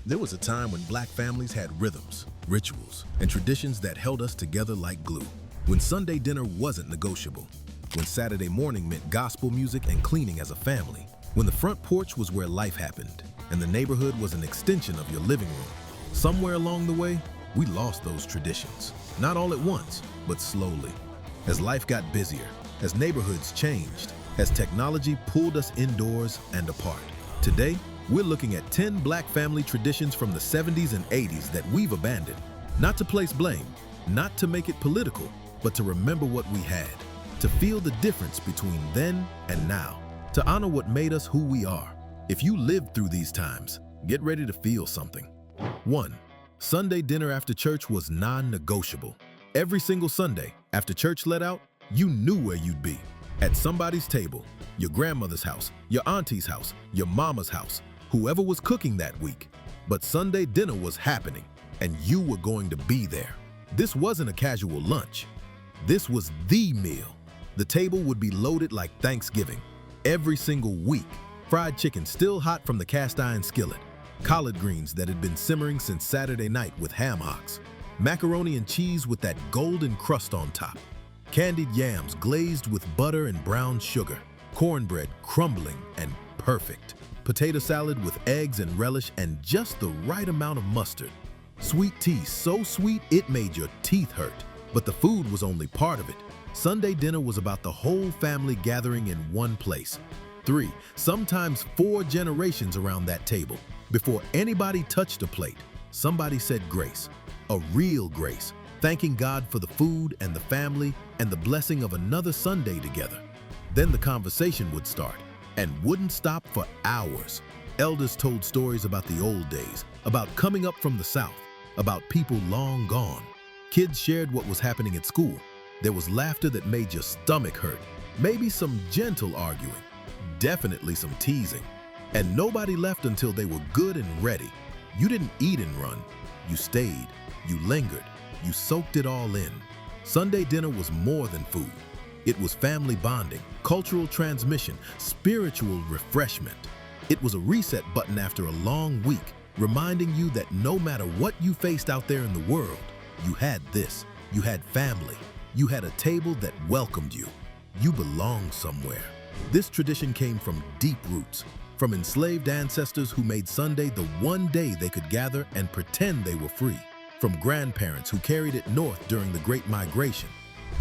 There was a time when black families had rhythms, rituals, and traditions that held us together like glue. When Sunday dinner wasn't negotiable. When Saturday morning meant gospel music and cleaning as a family. When the front porch was where life happened, and the neighborhood was an extension of your living room. Somewhere along the way, we lost those traditions. Not all at once, but slowly. As life got busier, as neighborhoods changed, as technology pulled us indoors and apart. Today, we're looking at 10 black family traditions from the 70s and 80s that we've abandoned. Not to place blame, not to make it political, but to remember what we had. To feel the difference between then and now. To honor what made us who we are. If you lived through these times, get ready to feel something. 1. Sunday dinner after church was non-negotiable. Every single Sunday, after church let out, you knew where you'd be. At somebody's table, your grandmother's house, your auntie's house, your mama's house, whoever was cooking that week. But Sunday dinner was happening, and you were going to be there. This wasn't a casual lunch. This was the meal. The table would be loaded like Thanksgiving. Every single week, fried chicken still hot from the cast iron skillet, collard greens that had been simmering since Saturday night with ham hocks, macaroni and cheese with that golden crust on top, candied yams glazed with butter and brown sugar, cornbread crumbling and perfect, potato salad with eggs and relish and just the right amount of mustard, sweet tea so sweet it made your teeth hurt. But the food was only part of it. Sunday dinner was about the whole family gathering in one place. 3, sometimes 4 generations around that table. Before anybody touched a plate, somebody said grace, a real grace, thanking God for the food and the family and the blessing of another Sunday together. Then the conversation would start and wouldn't stop for hours. Elders told stories about the old days, about coming up from the South, about people long gone. Kids shared what was happening at school. There was laughter that made your stomach hurt, maybe some gentle arguing, definitely some teasing. And nobody left until they were good and ready. You didn't eat and run. You stayed, you lingered, you soaked it all in. Sunday dinner was more than food. It was family bonding, cultural transmission, spiritual refreshment. It was a reset button after a long week, reminding you that no matter what you faced out there in the world, you had this. You had family. You had a table that welcomed you. You belonged somewhere. This tradition came from deep roots, from enslaved ancestors who made Sunday the one day they could gather and pretend they were free, from grandparents who carried it north during the Great Migration.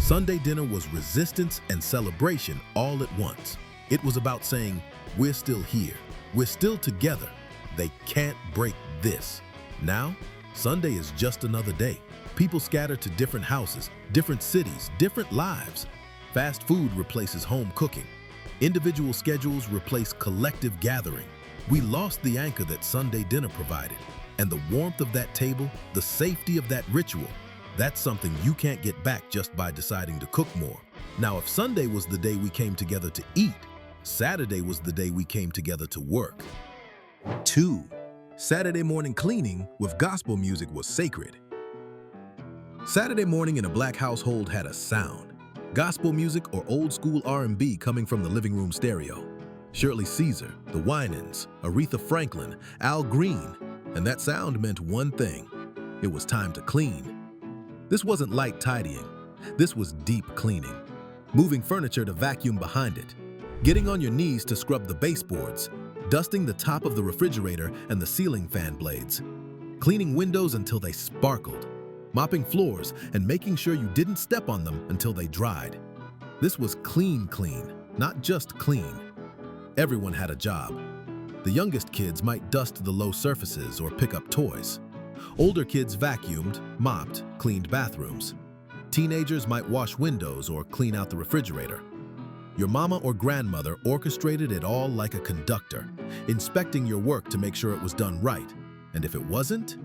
Sunday dinner was resistance and celebration all at once. It was about saying, we're still here. We're still together. They can't break this. Now, Sunday is just another day. People scatter to different houses, different cities, different lives. Fast food replaces home cooking. Individual schedules replace collective gathering. We lost the anchor that Sunday dinner provided. And the warmth of that table, the safety of that ritual, that's something you can't get back just by deciding to cook more. Now, if Sunday was the day we came together to eat, Saturday was the day we came together to work. 2. Saturday morning cleaning with gospel music was sacred. Saturday morning in a black household had a sound. Gospel music or old school R&B coming from the living room stereo. Shirley Caesar, the Winans, Aretha Franklin, Al Green, and that sound meant one thing. It was time to clean. This wasn't light tidying. This was deep cleaning. Moving furniture to vacuum behind it. Getting on your knees to scrub the baseboards. Dusting the top of the refrigerator and the ceiling fan blades. Cleaning windows until they sparkled. Mopping floors and making sure you didn't step on them until they dried. This was clean, not just clean. Everyone had a job. The youngest kids might dust the low surfaces or pick up toys. Older kids vacuumed, mopped, cleaned bathrooms. Teenagers might wash windows or clean out the refrigerator. Your mama or grandmother orchestrated it all like a conductor, inspecting your work to make sure it was done right. And if it wasn't,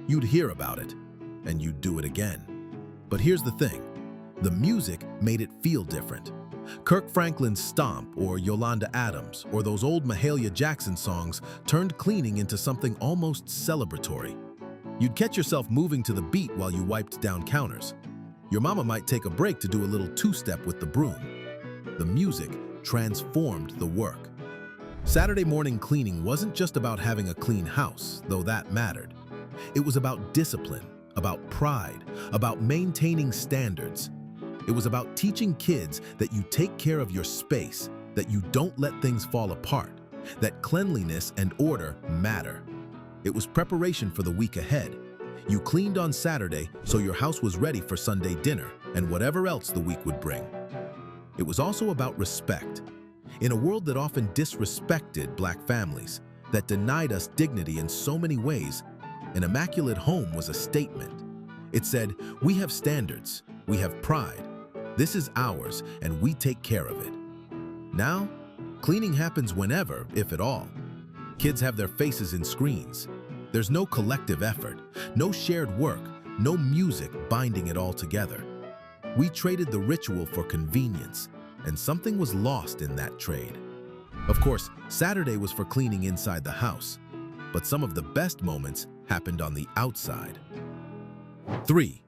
you'd hear about it, and you'd do it again. But here's the thing, the music made it feel different. Kirk Franklin's Stomp or Yolanda Adams or those old Mahalia Jackson songs turned cleaning into something almost celebratory. You'd catch yourself moving to the beat while you wiped down counters. Your mama might take a break to do a little two-step with the broom. The music transformed the work. Saturday morning cleaning wasn't just about having a clean house, though that mattered. It was about discipline, about pride, about maintaining standards. It was about teaching kids that you take care of your space, that you don't let things fall apart, that cleanliness and order matter. It was preparation for the week ahead. You cleaned on Saturday so your house was ready for Sunday dinner and whatever else the week would bring. It was also about respect. In a world that often disrespected Black families, that denied us dignity in so many ways, an immaculate home was a statement. It said, we have standards, we have pride, this is ours, and we take care of it. Now, cleaning happens whenever, if at all. Kids have their faces in screens. There's no collective effort, no shared work, no music binding it all together. We traded the ritual for convenience, and something was lost in that trade. Of course, Saturday was for cleaning inside the house, but some of the best moments happened on the outside. 3.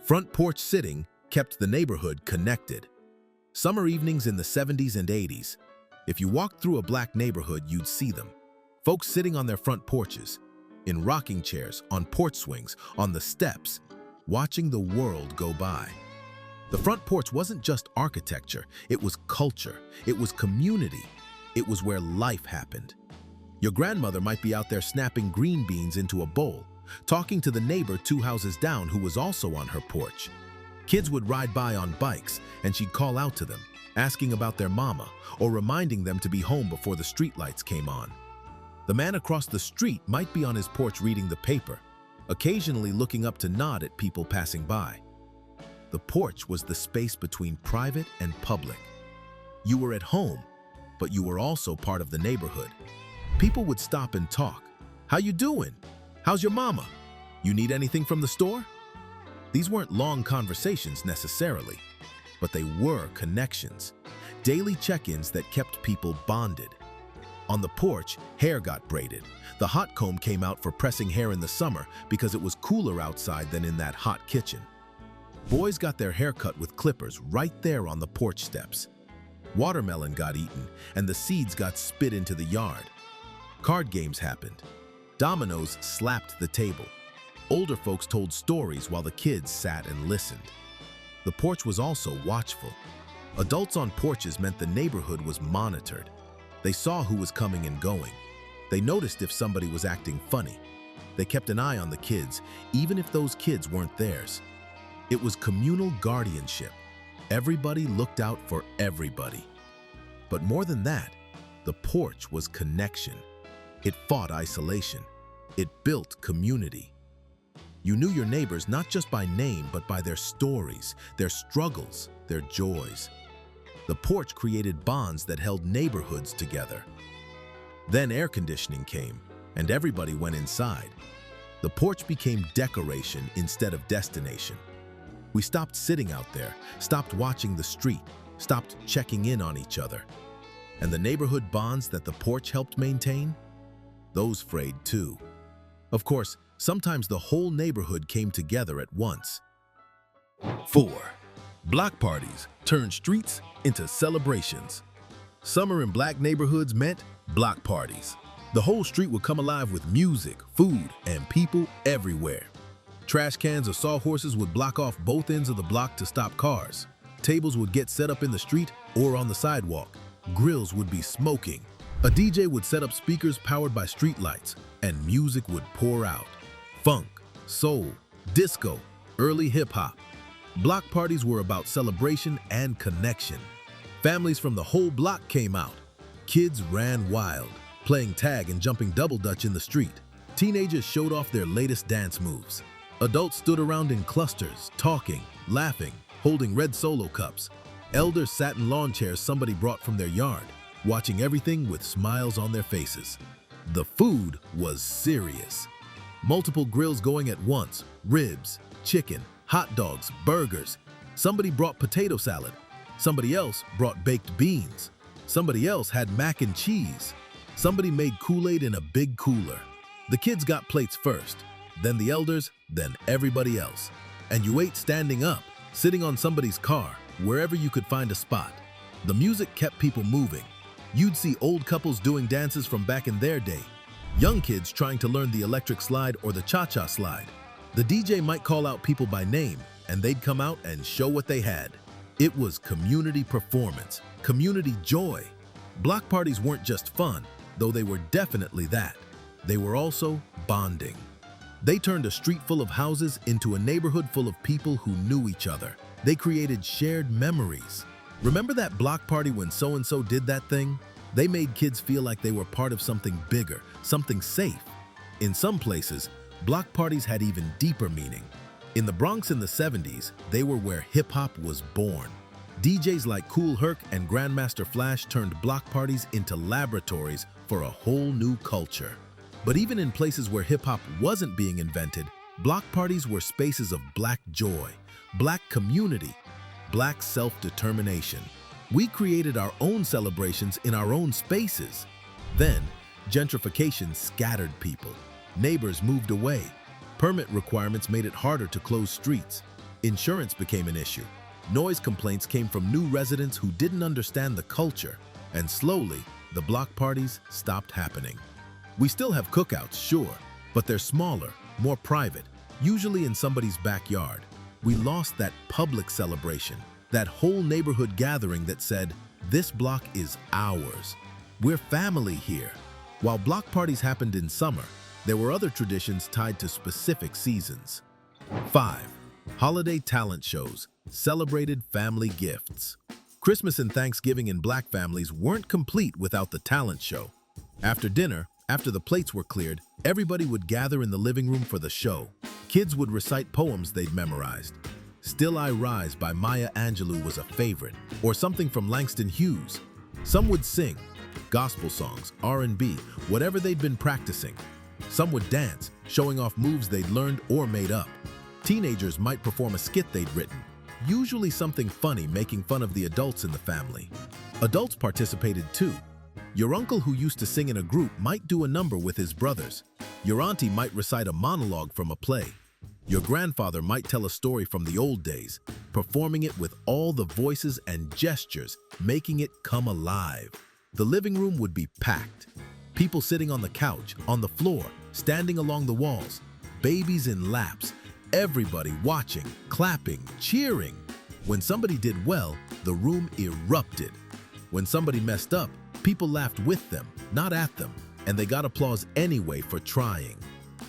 Front porch sitting kept the neighborhood connected. Summer evenings in the 70s and 80s, if you walked through a Black neighborhood, you'd see them. Folks sitting on their front porches, in rocking chairs, on porch swings, on the steps, watching the world go by. The front porch wasn't just architecture, it was culture, it was community, it was where life happened. Your grandmother might be out there snapping green beans into a bowl, talking to the neighbor 2 houses down who was also on her porch. Kids would ride by on bikes and she'd call out to them, asking about their mama or reminding them to be home before the streetlights came on. The man across the street might be on his porch reading the paper, occasionally looking up to nod at people passing by. The porch was the space between private and public. You were at home, but you were also part of the neighborhood. People would stop and talk. How you doing? How's your mama? You need anything from the store? These weren't long conversations necessarily, but they were connections, daily check-ins that kept people bonded. On the porch, hair got braided. The hot comb came out for pressing hair in the summer because it was cooler outside than in that hot kitchen. Boys got their hair cut with clippers right there on the porch steps. Watermelon got eaten and the seeds got spit into the yard. Card games happened. Dominoes slapped the table. Older folks told stories while the kids sat and listened. The porch was also watchful. Adults on porches meant the neighborhood was monitored. They saw who was coming and going. They noticed if somebody was acting funny. They kept an eye on the kids, even if those kids weren't theirs. It was communal guardianship. Everybody looked out for everybody. But more than that, the porch was connection. It fought isolation. It built community. You knew your neighbors not just by name, but by their stories, their struggles, their joys. The porch created bonds that held neighborhoods together. Then air conditioning came, and everybody went inside. The porch became decoration instead of destination. We stopped sitting out there, stopped watching the street, stopped checking in on each other. And the neighborhood bonds that the porch helped maintain, those frayed too. Of course, sometimes the whole neighborhood came together at once. 4. Block parties turned streets into celebrations. Summer in Black neighborhoods meant block parties. The whole street would come alive with music, food, and people everywhere. Trash cans or sawhorses would block off both ends of the block to stop cars. Tables would get set up in the street or on the sidewalk. Grills would be smoking. A DJ would set up speakers powered by streetlights, and music would pour out. Funk, soul, disco, early hip-hop. Block parties were about celebration and connection. Families from the whole block came out. Kids ran wild, playing tag and jumping double dutch in the street. Teenagers showed off their latest dance moves. Adults stood around in clusters, talking, laughing, holding red Solo cups. Elders sat in lawn chairs somebody brought from their yard, watching everything with smiles on their faces. The food was serious. Multiple grills going at once, ribs, chicken, hot dogs, burgers. Somebody brought potato salad. Somebody else brought baked beans. Somebody else had mac and cheese. Somebody made Kool-Aid in a big cooler. The kids got plates first, then the elders, then everybody else. And you ate standing up, sitting on somebody's car, wherever you could find a spot. The music kept people moving. You'd see old couples doing dances from back in their day, young kids trying to learn the electric slide or the cha-cha slide. The DJ might call out people by name, and they'd come out and show what they had. It was community performance, community joy. Block parties weren't just fun, though they were definitely that. They were also bonding. They turned a street full of houses into a neighborhood full of people who knew each other. They created shared memories. Remember that block party when so-and-so did that thing? They made kids feel like they were part of something bigger, something safe. In some places, block parties had even deeper meaning. In the Bronx in the 70s, they were where hip-hop was born. DJs like Kool Herc and Grandmaster Flash turned block parties into laboratories for a whole new culture. But even in places where hip-hop wasn't being invented, block parties were spaces of black joy, black community, black self-determination. We created our own celebrations in our own spaces. Then, gentrification scattered people. Neighbors moved away. Permit requirements made it harder to close streets. Insurance became an issue. Noise complaints came from new residents who didn't understand the culture. And slowly, the block parties stopped happening. We still have cookouts, sure, but they're smaller, more private, usually in somebody's backyard. We lost that public celebration, that whole neighborhood gathering that said, "This block is ours. We're family here." While block parties happened in summer, there were other traditions tied to specific seasons. 5. Holiday talent shows, celebrated family gifts. Christmas and Thanksgiving in black families weren't complete without the talent show. After dinner, after the plates were cleared, everybody would gather in the living room for the show. Kids would recite poems they'd memorized. "Still I Rise" by Maya Angelou was a favorite, or something from Langston Hughes. Some would sing, gospel songs, R&B, whatever they'd been practicing. Some would dance, showing off moves they'd learned or made up. Teenagers might perform a skit they'd written, usually something funny making fun of the adults in the family. Adults participated too. Your uncle who used to sing in a group might do a number with his brothers. Your auntie might recite a monologue from a play. Your grandfather might tell a story from the old days, performing it with all the voices and gestures, making it come alive. The living room would be packed. People sitting on the couch, on the floor, standing along the walls, babies in laps, everybody watching, clapping, cheering. When somebody did well, the room erupted. When somebody messed up, people laughed with them, not at them, and they got applause anyway for trying.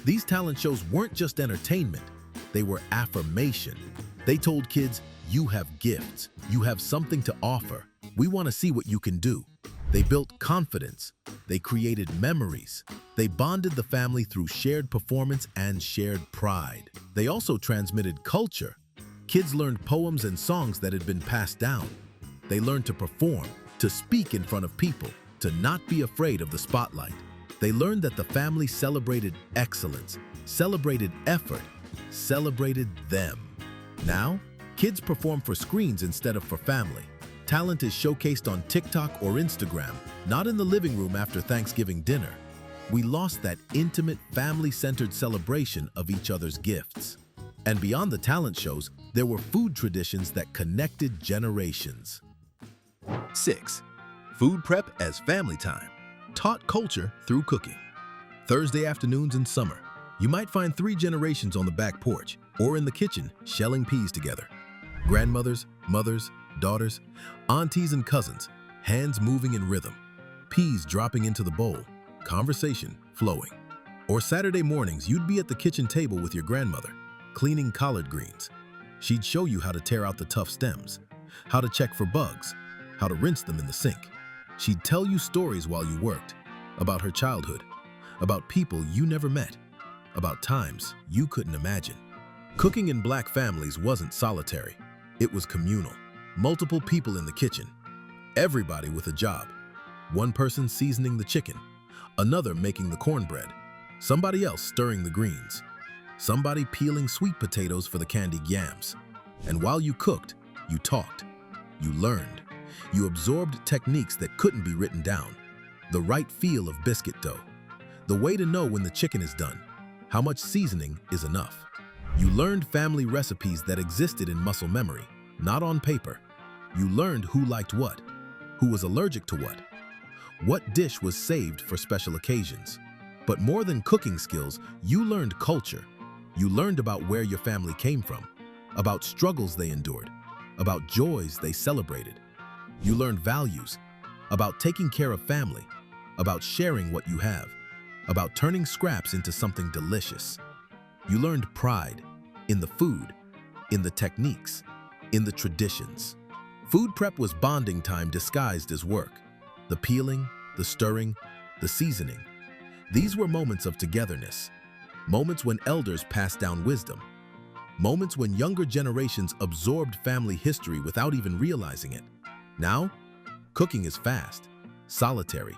These talent shows weren't just entertainment, they were affirmation. They told kids, "You have gifts, you have something to offer. We want to see what you can do." They built confidence, they created memories, they bonded the family through shared performance and shared pride. They also transmitted culture. Kids learned poems and songs that had been passed down. They learned to perform, to speak in front of people, to not be afraid of the spotlight. They learned that the family celebrated excellence, celebrated effort, celebrated them. Now, kids perform for screens instead of for family. Talent is showcased on TikTok or Instagram, not in the living room after Thanksgiving dinner. We lost that intimate, family-centered celebration of each other's gifts. And beyond the talent shows, there were food traditions that connected generations. 6. Food prep as family time. Taught culture through cooking. Thursday afternoons in summer, you might find 3 generations on the back porch or in the kitchen shelling peas together. Grandmothers, mothers, daughters, aunties and cousins, hands moving in rhythm, peas dropping into the bowl, conversation flowing. Or Saturday mornings, you'd be at the kitchen table with your grandmother, cleaning collard greens. She'd show you how to tear out the tough stems, how to check for bugs, how to rinse them in the sink. She'd tell you stories while you worked, about her childhood, about people you never met, about times you couldn't imagine. Cooking in black families wasn't solitary, it was communal. Multiple people in the kitchen, everybody with a job. One person seasoning the chicken, another making the cornbread, somebody else stirring the greens, somebody peeling sweet potatoes for the candied yams. And while you cooked, you talked, you learned, you absorbed techniques that couldn't be written down. The right feel of biscuit dough, the way to know when the chicken is done, how much seasoning is enough. You learned family recipes that existed in muscle memory, not on paper. You learned who liked what, who was allergic to what, What dish was saved for special occasions? But more than cooking skills, you learned culture. You learned about where your family came from, about struggles they endured, about joys they celebrated. You learned values, about taking care of family, about sharing what you have, about turning scraps into something delicious. You learned pride in the food, in the techniques, in the traditions. Food prep was bonding time disguised as work. The peeling, the stirring, the seasoning. These were moments of togetherness, moments when elders passed down wisdom, moments when younger generations absorbed family history without even realizing it. Now, cooking is fast, solitary,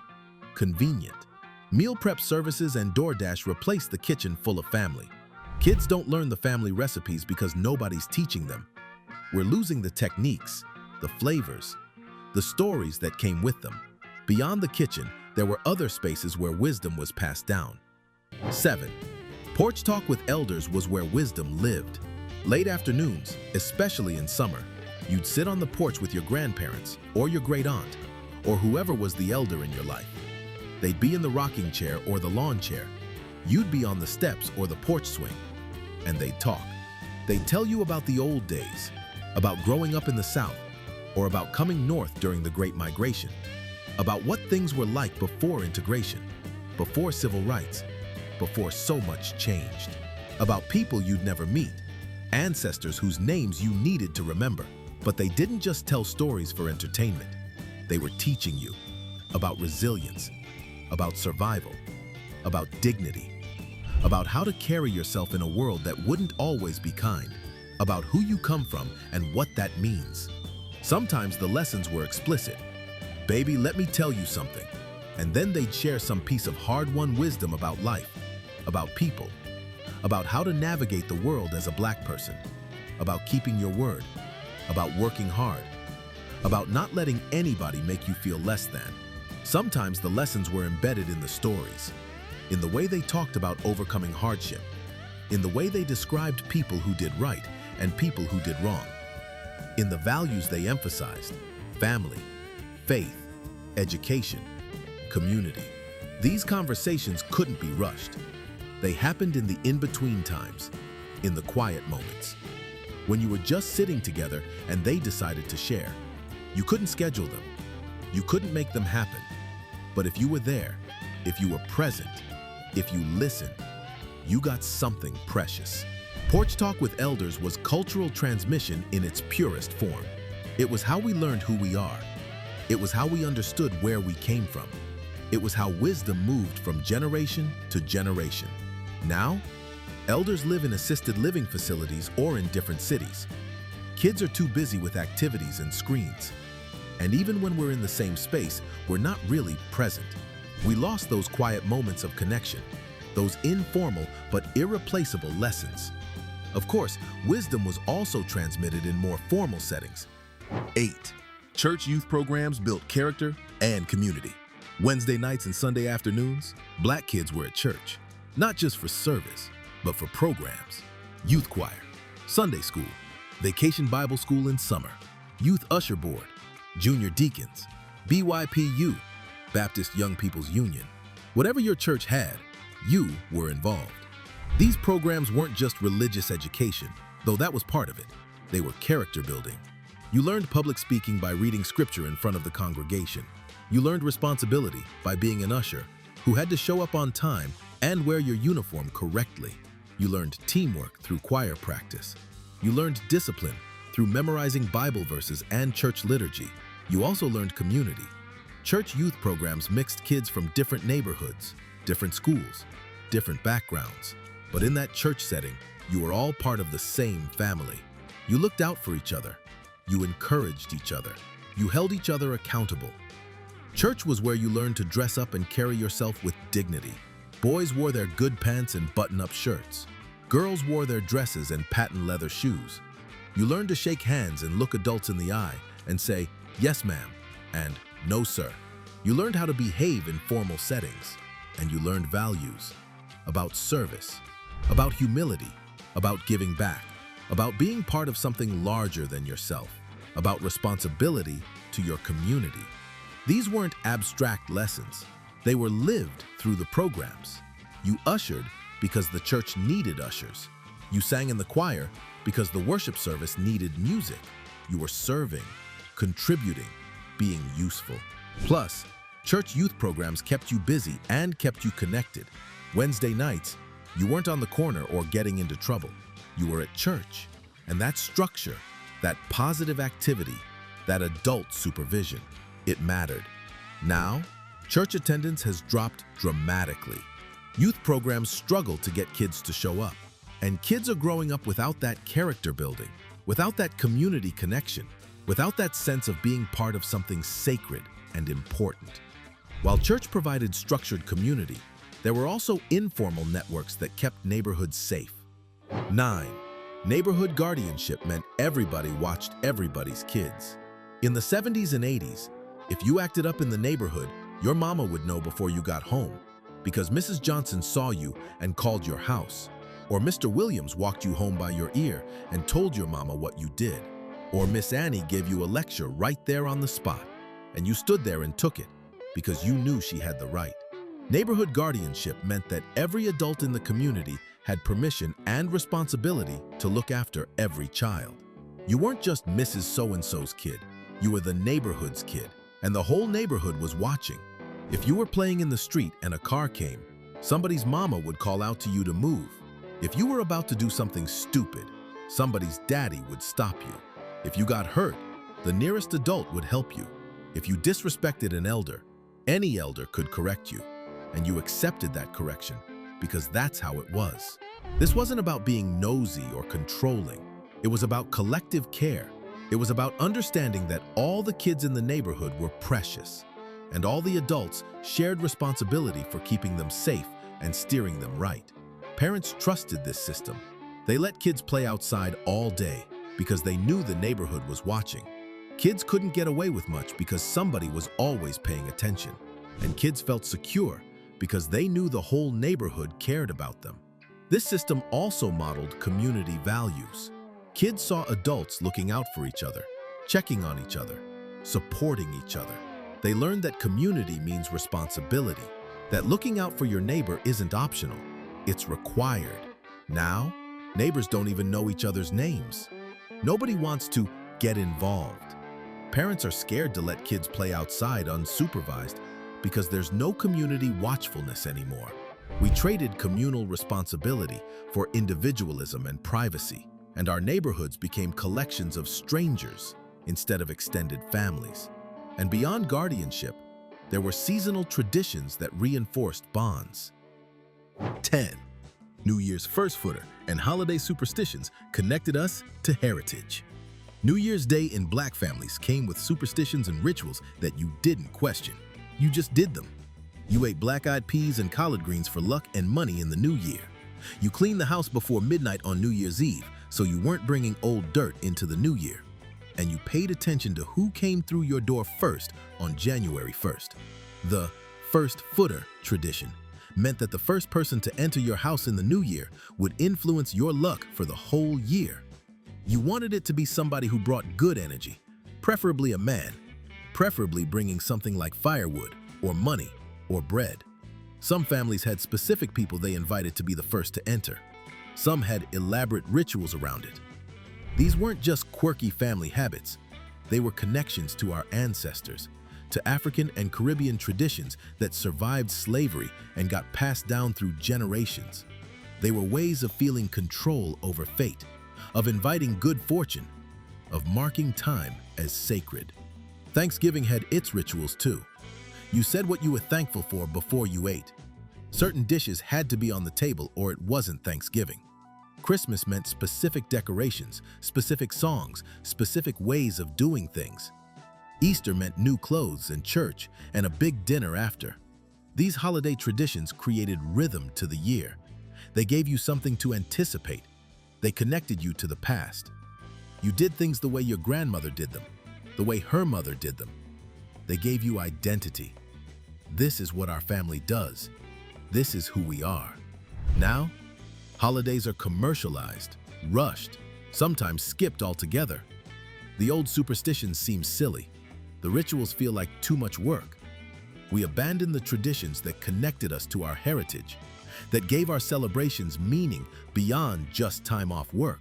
convenient. Meal prep services and DoorDash replace the kitchen full of family. Kids don't learn the family recipes because nobody's teaching them. We're losing the techniques, the flavors, the stories that came with them. Beyond the kitchen, there were other spaces where wisdom was passed down. 7. Porch talk with elders was where wisdom lived. Late afternoons, especially in summer, you'd sit on the porch with your grandparents or your great aunt or whoever was the elder in your life. They'd be in the rocking chair or the lawn chair. You'd be on the steps or the porch swing, and they'd talk. They'd tell you about the old days, about growing up in the South, or about coming north during the Great Migration, about what things were like before integration, before civil rights, before so much changed, about people you'd never meet, ancestors whose names you needed to remember. But they didn't just tell stories for entertainment. They were teaching you about resilience, about survival, about dignity, about how to carry yourself in a world that wouldn't always be kind, about who you come from and what that means. Sometimes the lessons were explicit. Baby, let me tell you something. And then they'd share some piece of hard-won wisdom about life, about people, about how to navigate the world as a Black person, about keeping your word, about working hard, about not letting anybody make you feel less than. Sometimes the lessons were embedded in the stories, in the way they talked about overcoming hardship, in the way they described people who did right and people who did wrong, in the values they emphasized: family, faith, education, community. These conversations couldn't be rushed. They happened in the in-between times, in the quiet moments, when you were just sitting together and they decided to share. You couldn't schedule them. You couldn't make them happen. But if you were there, if you were present, if you listened, you got something precious. Porch Talk with Elders was cultural transmission in its purest form. It was how we learned who we are. It was how we understood where we came from. It was how wisdom moved from generation to generation. Now, elders live in assisted living facilities or in different cities. Kids are too busy with activities and screens. And even when we're in the same space, we're not really present. We lost those quiet moments of connection, those informal but irreplaceable lessons. Of course, wisdom was also transmitted in more formal settings. 8. Church youth programs built character and community. Wednesday nights and Sunday afternoons, Black kids were at church, not just for service, but for programs. Youth choir, Sunday school, vacation Bible school in summer, youth usher board, junior deacons, BYPU, Baptist Young People's Union. Whatever your church had, you were involved. These programs weren't just religious education, though that was part of it. They were character building. You learned public speaking by reading scripture in front of the congregation. You learned responsibility by being an usher who had to show up on time and wear your uniform correctly. You learned teamwork through choir practice. You learned discipline through memorizing Bible verses and church liturgy. You also learned community. Church youth programs mixed kids from different neighborhoods, different schools, different backgrounds. But in that church setting, you were all part of the same family. You looked out for each other. You encouraged each other. You held each other accountable. Church was where you learned to dress up and carry yourself with dignity. Boys wore their good pants and button-up shirts. Girls wore their dresses and patent leather shoes. You learned to shake hands and look adults in the eye and say, "Yes, ma'am," and "No, sir." You learned how to behave in formal settings, and you learned values about service, about humility, about giving back, about being part of something larger than yourself, about responsibility to your community. These weren't abstract lessons. They were lived through the programs. You ushered because the church needed ushers. You sang in the choir because the worship service needed music. You were serving, contributing, being useful. Plus, church youth programs kept you busy and kept you connected. Wednesday nights, you weren't on the corner or getting into trouble. You were at church. And that structure, that positive activity, that adult supervision, it mattered. Now, church attendance has dropped dramatically. Youth programs struggle to get kids to show up. And kids are growing up without that character building, without that community connection, without that sense of being part of something sacred and important. While church provided structured community, there were also informal networks that kept neighborhoods safe. 9. Neighborhood guardianship meant everybody watched everybody's kids. In the 70s and 80s, if you acted up in the neighborhood, your mama would know before you got home because Mrs. Johnson saw you and called your house. Or Mr. Williams walked you home by your ear and told your mama what you did. Or Miss Annie gave you a lecture right there on the spot, and you stood there and took it because you knew she had the right. Neighborhood guardianship meant that every adult in the community had permission and responsibility to look after every child. You weren't just Mrs. So-and-so's kid, you were the neighborhood's kid, and the whole neighborhood was watching. If you were playing in the street and a car came, somebody's mama would call out to you to move. If you were about to do something stupid, somebody's daddy would stop you. If you got hurt, the nearest adult would help you. If you disrespected an elder, any elder could correct you, and you accepted that correction because that's how it was. This wasn't about being nosy or controlling. It was about collective care. It was about understanding that all the kids in the neighborhood were precious, and all the adults shared responsibility for keeping them safe and steering them right. Parents trusted this system. They let kids play outside all day because they knew the neighborhood was watching. Kids couldn't get away with much because somebody was always paying attention. And kids felt secure because they knew the whole neighborhood cared about them. This system also modeled community values. Kids saw adults looking out for each other, checking on each other, supporting each other. They learned that community means responsibility, that looking out for your neighbor isn't optional. It's required. Now, neighbors don't even know each other's names. Nobody wants to get involved. Parents are scared to let kids play outside unsupervised because there's no community watchfulness anymore. We traded communal responsibility for individualism and privacy, and our neighborhoods became collections of strangers instead of extended families. And beyond guardianship, there were seasonal traditions that reinforced bonds. 10. New Year's first footer and holiday superstitions connected us to heritage. New Year's Day in Black families came with superstitions and rituals that you didn't question. You just did them. You ate black-eyed peas and collard greens for luck and money in the new year. You cleaned the house before midnight on New Year's Eve so you weren't bringing old dirt into the new year. And you paid attention to who came through your door first on January 1st. The first footer tradition meant that the first person to enter your house in the new year would influence your luck for the whole year. You wanted it to be somebody who brought good energy, preferably a man, preferably bringing something like firewood or money or bread. Some families had specific people they invited to be the first to enter. Some had elaborate rituals around it. These weren't just quirky family habits. They were connections to our ancestors, to African and Caribbean traditions that survived slavery and got passed down through generations. They were ways of feeling control over fate, of inviting good fortune, of marking time as sacred. Thanksgiving had its rituals too. You said what you were thankful for before you ate. Certain dishes had to be on the table or it wasn't Thanksgiving. Christmas meant specific decorations, specific songs, specific ways of doing things. Easter meant new clothes and church and a big dinner after. These holiday traditions created rhythm to the year. They gave you something to anticipate. They connected you to the past. You did things the way your grandmother did them, the way her mother did them. They gave you identity. This is what our family does. This is who we are. Now, holidays are commercialized, rushed, sometimes skipped altogether. The old superstitions seem silly. The rituals feel like too much work. We abandon the traditions that connected us to our heritage, that gave our celebrations meaning beyond just time off work.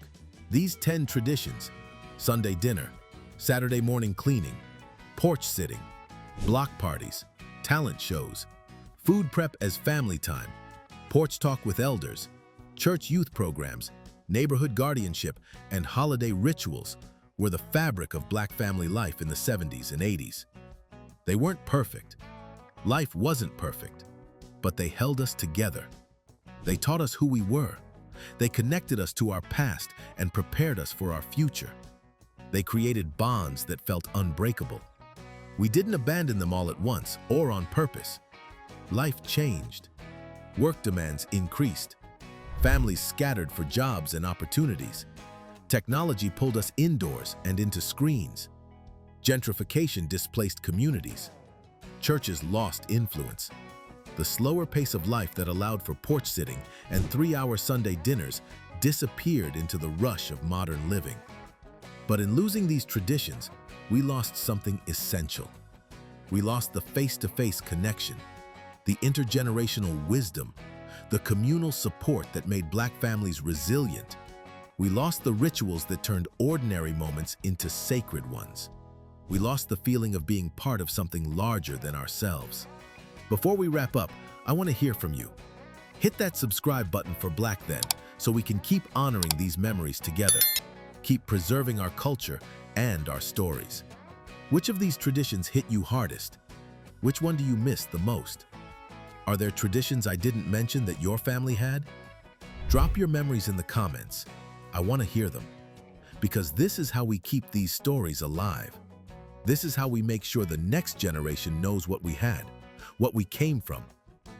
These 10 traditions, Sunday dinner, Saturday morning cleaning, porch sitting, block parties, talent shows, food prep as family time, porch talk with elders, church youth programs, neighborhood guardianship, and holiday rituals were the fabric of Black family life in the 70s and 80s. They weren't perfect. Life wasn't perfect, but they held us together. They taught us who we were. They connected us to our past and prepared us for our future. They created bonds that felt unbreakable. We didn't abandon them all at once or on purpose. Life changed. Work demands increased. Families scattered for jobs and opportunities. Technology pulled us indoors and into screens. Gentrification displaced communities. Churches lost influence. The slower pace of life that allowed for porch sitting and 3-hour Sunday dinners disappeared into the rush of modern living. But in losing these traditions, we lost something essential. We lost the face-to-face connection, the intergenerational wisdom, the communal support that made Black families resilient. We lost the rituals that turned ordinary moments into sacred ones. We lost the feeling of being part of something larger than ourselves. Before we wrap up, I want to hear from you. Hit that subscribe button for Black Then so we can keep honoring these memories together, keep preserving our culture and our stories. Which of these traditions hit you hardest? Which one do you miss the most? Are there traditions I didn't mention that your family had? Drop your memories in the comments. I want to hear them. Because this is how we keep these stories alive. This is how we make sure the next generation knows what we had, what we came from,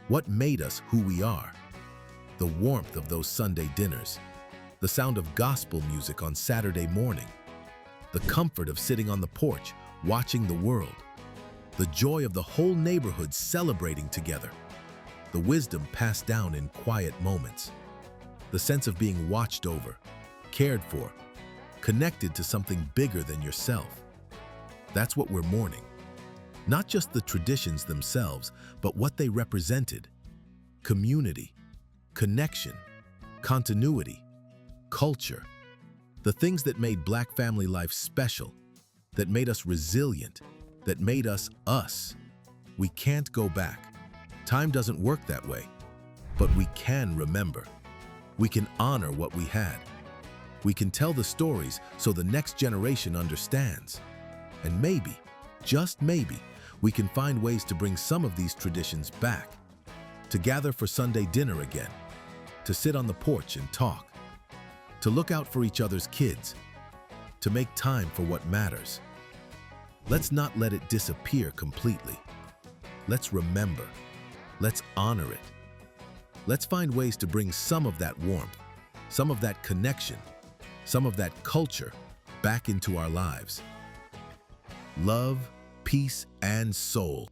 what made us who we are. The warmth of those Sunday dinners, the sound of gospel music on Saturday morning, the comfort of sitting on the porch watching the world, the joy of the whole neighborhood celebrating together, the wisdom passed down in quiet moments, the sense of being watched over, cared for, connected to something bigger than yourself. That's what we're mourning. Not just the traditions themselves, but what they represented. Community, connection, continuity, culture. The things that made Black family life special, that made us resilient, that made us us. We can't go back. Time doesn't work that way. But we can remember. We can honor what we had. We can tell the stories so the next generation understands. And maybe, just maybe, we can find ways to bring some of these traditions back, to gather for Sunday dinner again, to sit on the porch and talk, to look out for each other's kids, to make time for what matters. Let's not let it disappear completely. Let's remember. Let's honor it. Let's find ways to bring some of that warmth, some of that connection, some of that culture back into our lives. Love, peace, and soul.